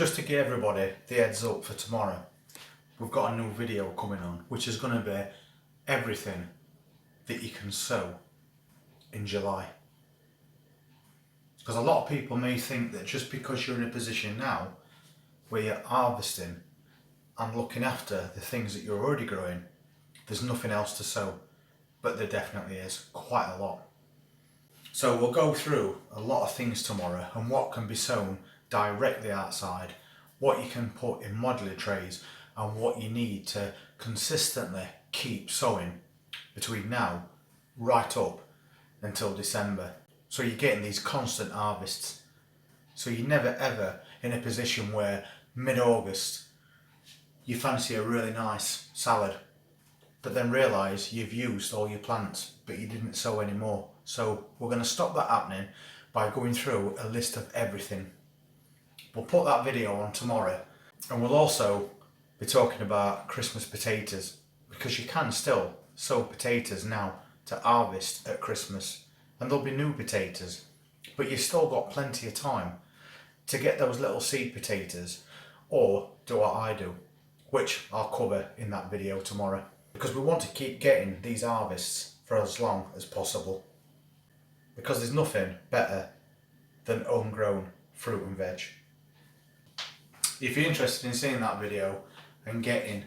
just to give everybody the heads up for tomorrow, we've got a new video coming on, which is going to be everything that you can sow in July. Because a lot of people may think that just because you're in a position now where you're harvesting and looking after the things that you're already growing, there's nothing else to sow. But there definitely is, quite a lot. So we'll go through a lot of things tomorrow and what can be sown directly outside, what you can put in modular trays, and what you need to consistently keep sowing between now right up until December. So you're getting these constant harvests. So you're never ever in a position where mid-August you fancy a really nice salad, but then realise you've used all your plants but you didn't sow any more. So we're going to stop that happening by going through a list of everything. We'll put that video on tomorrow, and we'll also be talking about Christmas potatoes, because you can still sow potatoes now to harvest at Christmas, and there'll be new potatoes, but you've still got plenty of time to get those little seed potatoes, or do what I do, which I'll cover in that video tomorrow, because we want to keep getting these harvests for as long as possible, because there's nothing better than homegrown fruit and veg. If you're interested in seeing that video and getting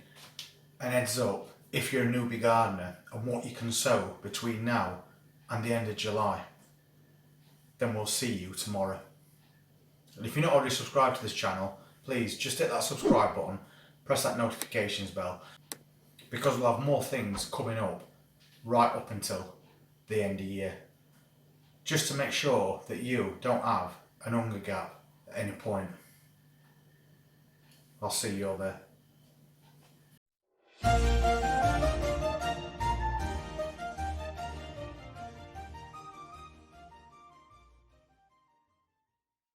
an heads up if you're a newbie gardener and what you can sow between now and the end of July, then we'll see you tomorrow. And if you're not already subscribed to this channel, please just hit that subscribe button, press that notifications bell, because we'll have more things coming up right up until the end of the year, just to make sure that you don't have an hunger gap at any point. I'll see you all there.